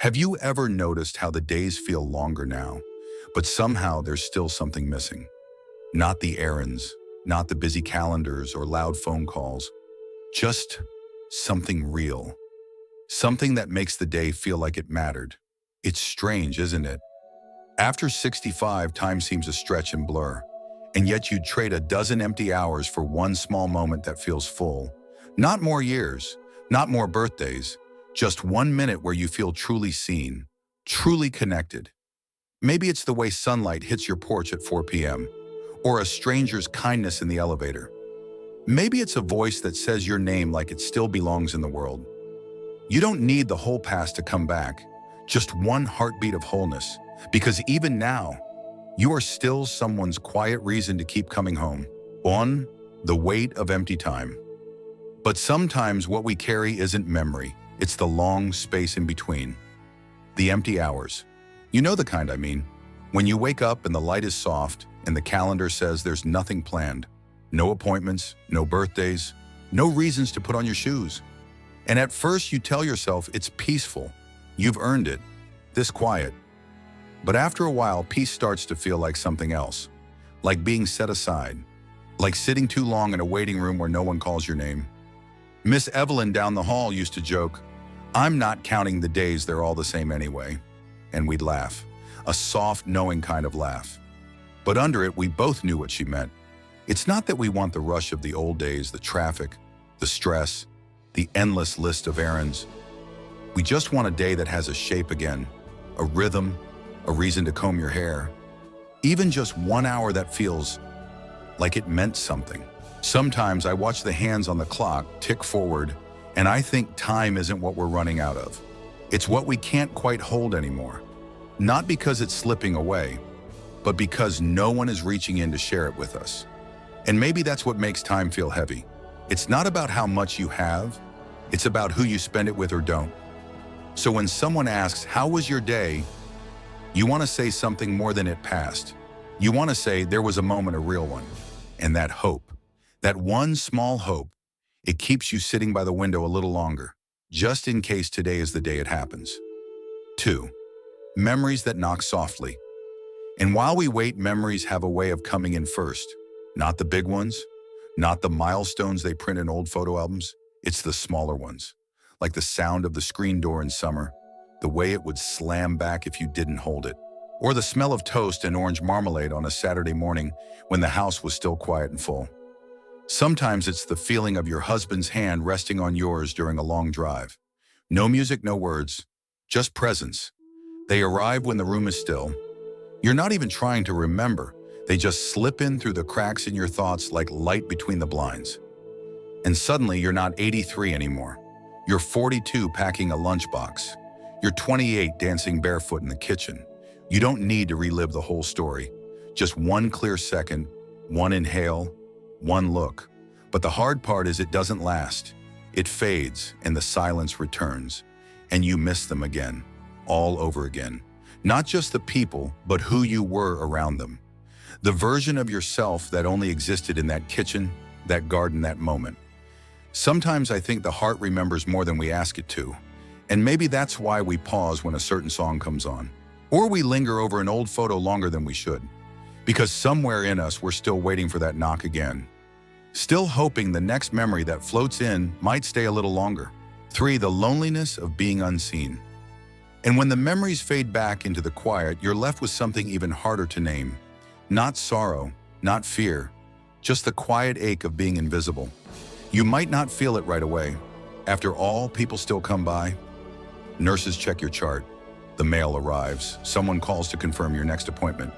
Have you ever noticed how the days feel longer now, but somehow there's still something missing? Not the errands, not the busy calendars or loud phone calls, just something real. Something that makes the day feel like it mattered. It's strange, isn't it? After 65, time seems a stretch and blur, and yet you'd trade a dozen empty hours for one small moment that feels full. Not more years, not more birthdays, just 1 minute where you feel truly seen, truly connected. Maybe it's the way sunlight hits your porch at 4 p.m., or a stranger's kindness in the elevator. Maybe it's a voice that says your name like it still belongs in the world. You don't need the whole past to come back, just one heartbeat of wholeness, because even now, you are still someone's quiet reason to keep coming home, on the weight of empty time. But sometimes what we carry isn't memory, it's the long space in between. The empty hours. You know the kind I mean. When you wake up and the light is soft and the calendar says there's nothing planned. No appointments, no birthdays, no reasons to put on your shoes. And at first you tell yourself it's peaceful. You've earned it. This quiet. But after a while, peace starts to feel like something else. Like being set aside. Like sitting too long in a waiting room where no one calls your name. Miss Evelyn down the hall used to joke, "I'm not counting the days, they're all the same anyway." And we'd laugh. A soft, knowing kind of laugh. But under it, we both knew what she meant. It's not that we want the rush of the old days, the traffic, the stress, the endless list of errands. We just want a day that has a shape again, a rhythm, a reason to comb your hair. Even just 1 hour that feels like it meant something. Sometimes I watch the hands on the clock tick forward, and I think time isn't what we're running out of. It's what we can't quite hold anymore. Not because it's slipping away, but because no one is reaching in to share it with us. And maybe that's what makes time feel heavy. It's not about how much you have, it's about who you spend it with or don't. So when someone asks, "How was your day?" you want to say something more than it passed. You want to say there was a moment, a real one. And that hope, that one small hope, it keeps you sitting by the window a little longer, just in case today is the day it happens. 2. Memories that knock softly. And while we wait, memories have a way of coming in first. Not the big ones, not the milestones they print in old photo albums. It's the smaller ones, like the sound of the screen door in summer, the way it would slam back if you didn't hold it, or the smell of toast and orange marmalade on a Saturday morning when the house was still quiet and full. Sometimes it's the feeling of your husband's hand resting on yours during a long drive. No music, no words, just presence. They arrive when the room is still. You're not even trying to remember. They just slip in through the cracks in your thoughts like light between the blinds. And suddenly you're not 83 anymore. You're 42 packing a lunchbox. You're 28 dancing barefoot in the kitchen. You don't need to relive the whole story. Just one clear second, one inhale, one look. But the hard part is it doesn't last. It fades and the silence returns. And you miss them again, all over again. Not just the people, but who you were around them. The version of yourself that only existed in that kitchen, that garden, that moment. Sometimes I think the heart remembers more than we ask it to. And maybe that's why we pause when a certain song comes on. Or we linger over an old photo longer than we should. Because somewhere in us, we're still waiting for that knock again. Still hoping the next memory that floats in might stay a little longer. 3. The loneliness of being unseen. And when the memories fade back into the quiet, you're left with something even harder to name. Not sorrow, not fear, just the quiet ache of being invisible. You might not feel it right away. After all, people still come by. Nurses check your chart. The mail arrives. Someone calls to confirm your next appointment.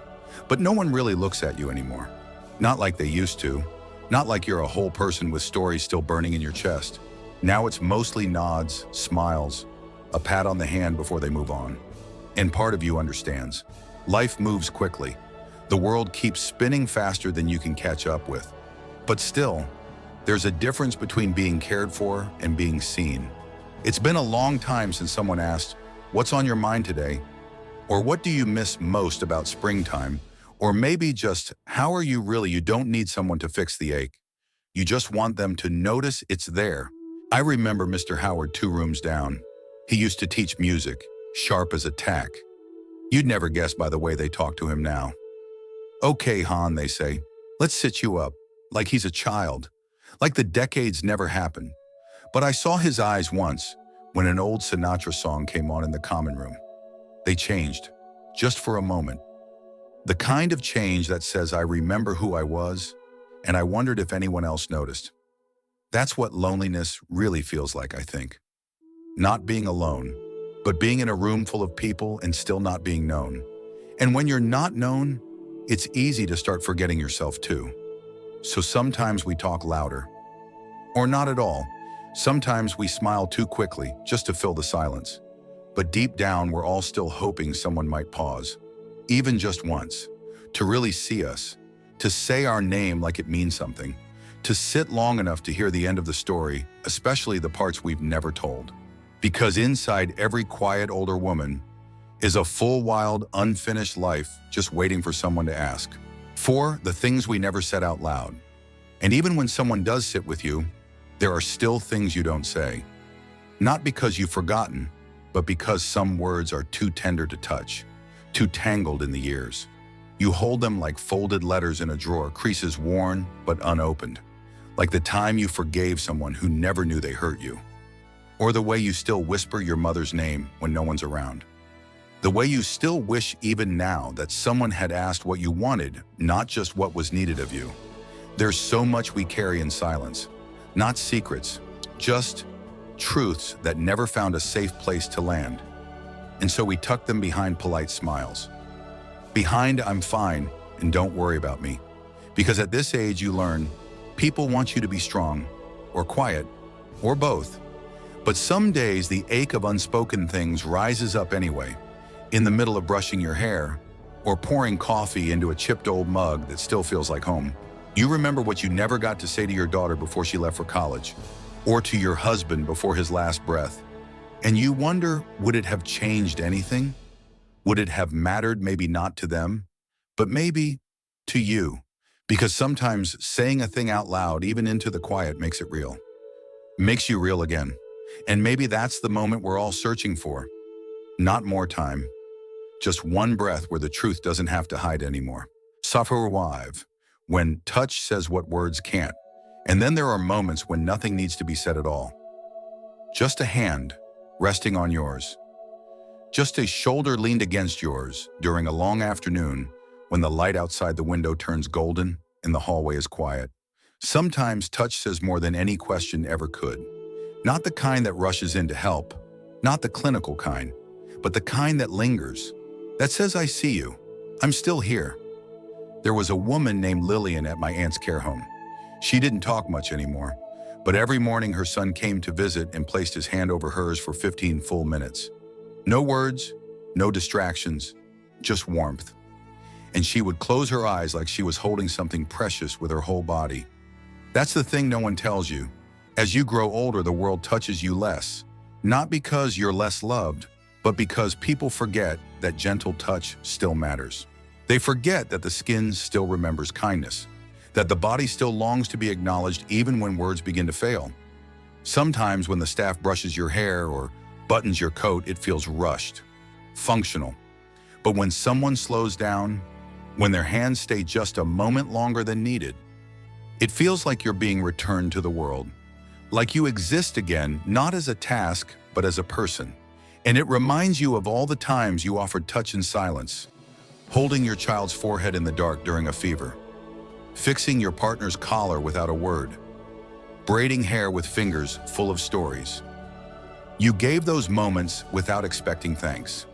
But no one really looks at you anymore. Not like they used to. Not like you're a whole person with stories still burning in your chest. Now it's mostly nods, smiles, a pat on the hand before they move on. And part of you understands. Life moves quickly. The world keeps spinning faster than you can catch up with. But still, there's a difference between being cared for and being seen. It's been a long time since someone asked, "What's on your mind today?" Or "What do you miss most about springtime?" Or maybe just, "How are you really?" You don't need someone to fix the ache. You just want them to notice it's there. I remember Mr. Howard 2 rooms down. He used to teach music. sharp as a tack. You'd never guess by the way they talk to him now. "Okay, Han," they say, "let's sit you up," like he's a child, like the decades never happened. But I saw his eyes once when an old Sinatra song came on in the common room. They changed, just for a moment. The kind of change that says, "I remember who I was," and I wondered if anyone else noticed. That's what loneliness really feels like, I think. Not being alone, but being in a room full of people and still not being known. And when you're not known, it's easy to start forgetting yourself too. So sometimes we talk louder. Or not at all. Sometimes we smile too quickly just to fill the silence. But deep down, we're all still hoping someone might pause, even just once, to really see us, to say our name like it means something, to sit long enough to hear the end of the story, especially the parts we've never told. Because inside every quiet older woman is a full, wild, unfinished life just waiting for someone to ask. For the things we never said out loud. And even when someone does sit with you, there are still things you don't say. Not because you've forgotten, but because some words are too tender to touch, too tangled in the years. You hold them like folded letters in a drawer, creases worn but unopened. Like the time you forgave someone who never knew they hurt you. Or the way you still whisper your mother's name when no one's around. The way you still wish even now that someone had asked what you wanted, not just what was needed of you. There's so much we carry in silence. Not secrets, just truths that never found a safe place to land. And so we tuck them behind polite smiles. Behind "I'm fine" and "don't worry about me." Because at this age you learn, people want you to be strong, or quiet, or both. But some days the ache of unspoken things rises up anyway, in the middle of brushing your hair, or pouring coffee into a chipped old mug that still feels like home. You remember what you never got to say to your daughter before she left for college, or to your husband before his last breath. And you wonder, would it have changed anything? Would it have mattered maybe not to them, but maybe to you? Because sometimes saying a thing out loud, even into the quiet, makes it real. Makes you real again. And maybe that's the moment we're all searching for. Not more time. Just one breath where the truth doesn't have to hide anymore. Suffer wive, when touch says what words can't. And then there are moments when nothing needs to be said at all. Just a hand resting on yours. Just a shoulder leaned against yours during a long afternoon when the light outside the window turns golden and the hallway is quiet. Sometimes touch says more than any question ever could. Not the kind that rushes in to help, not the clinical kind, but the kind that lingers, that says, "I see you, I'm still here." There was a woman named Lillian at my aunt's care home. She didn't talk much anymore, but every morning her son came to visit and placed his hand over hers for 15 full minutes. No words, no distractions, just warmth. And she would close her eyes like she was holding something precious with her whole body. That's the thing no one tells you. As you grow older, the world touches you less. Not because you're less loved, but because people forget that gentle touch still matters. They forget that the skin still remembers kindness, that the body still longs to be acknowledged even when words begin to fail. Sometimes when the staff brushes your hair or buttons your coat, it feels rushed, functional. But when someone slows down, when their hands stay just a moment longer than needed, it feels like you're being returned to the world. Like you exist again, not as a task, but as a person. And it reminds you of all the times you offered touch in silence, holding your child's forehead in the dark during a fever, fixing your partner's collar without a word, braiding hair with fingers full of stories. You gave those moments without expecting thanks.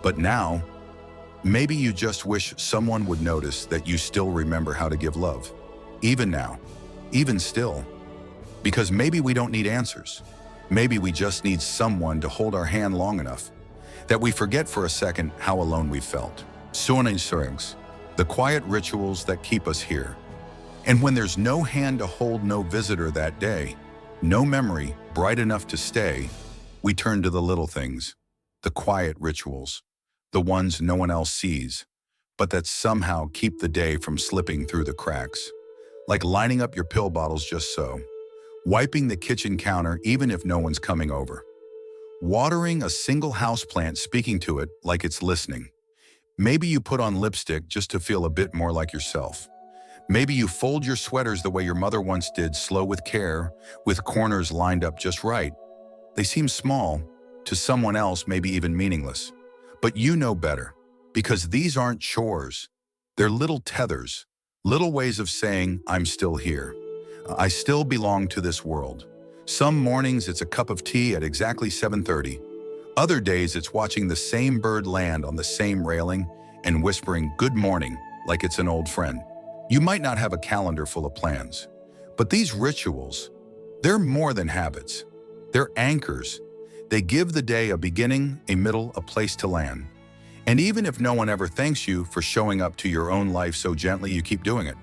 But now, maybe you just wish someone would notice that you still remember how to give love. Even now, even still. Because maybe we don't need answers. Maybe we just need someone to hold our hand long enough that we forget for a second how alone we felt. Sonningsurings, the quiet rituals that keep us here. And when there's no hand to hold, no visitor that day, no memory bright enough to stay, we turn to the little things, the quiet rituals, the ones no one else sees, but that somehow keep the day from slipping through the cracks. Like lining up your pill bottles just so, wiping the kitchen counter even if no one's coming over, Watering a single houseplant, speaking to it like it's listening. Maybe you put on lipstick just to feel a bit more like yourself. Maybe you fold your sweaters the way your mother once did, slow with care, with corners lined up just right. They seem small, to someone else maybe even meaningless. But you know better, because these aren't chores. They're little tethers, little ways of saying, I'm still here. I still belong to this world. Some mornings it's a cup of tea at exactly 7:30. Other days it's watching the same bird land on the same railing and whispering good morning like it's an old friend. You might not have a calendar full of plans, but these rituals, they're more than habits. They're anchors. They give the day a beginning, a middle, a place to land. And even if no one ever thanks you for showing up to your own life so gently, you keep doing it.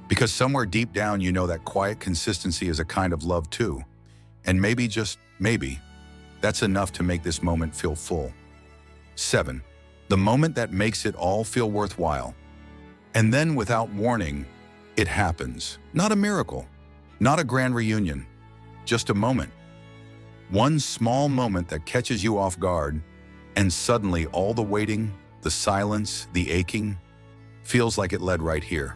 Because somewhere deep down you know that quiet consistency is a kind of love too. And maybe, just maybe, that's enough to make this moment feel full. 7. The moment that makes it all feel worthwhile. And then without warning, it happens. Not a miracle, not a grand reunion, just a moment. One small moment that catches you off guard, and suddenly all the waiting, the silence, the aching, feels like it led right here.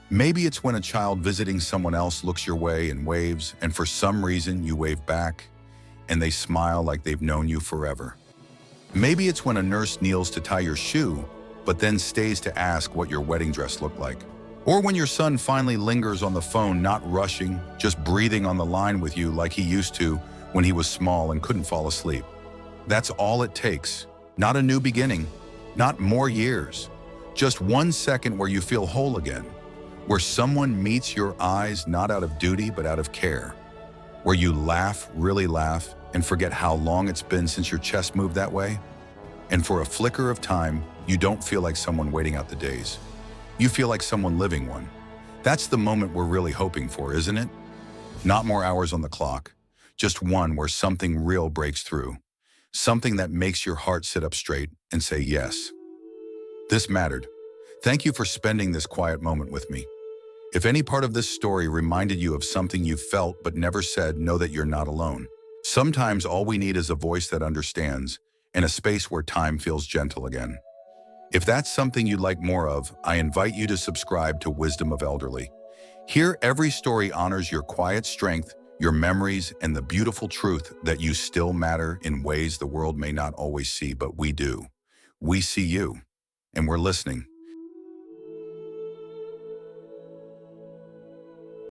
Maybe it's when a child visiting someone else looks your way and waves, and for some reason you wave back, and they smile like they've known you forever. Maybe it's when a nurse kneels to tie your shoe, but then stays to ask what your wedding dress looked like. Or when your son finally lingers on the phone, not rushing, just breathing on the line with you like he used to when he was small and couldn't fall asleep. That's all it takes. Not a new beginning, not more years. Just 1 second where you feel whole again. Where someone meets your eyes not out of duty but out of care. Where you laugh, really laugh, and forget how long it's been since your chest moved that way. And for a flicker of time, you don't feel like someone waiting out the days. You feel like someone living one. That's the moment we're really hoping for, isn't it? Not more hours on the clock, just one where something real breaks through. Something that makes your heart sit up straight and say yes. This mattered. Thank you for spending this quiet moment with me. If any part of this story reminded you of something you felt but never said, know that you're not alone. Sometimes all we need is a voice that understands, and a space where time feels gentle again. If that's something you'd like more of, I invite you to subscribe to Wisdom of Elderly. Here, every story honors your quiet strength, your memories, and the beautiful truth that you still matter in ways the world may not always see, but we do. We see you, and we're listening.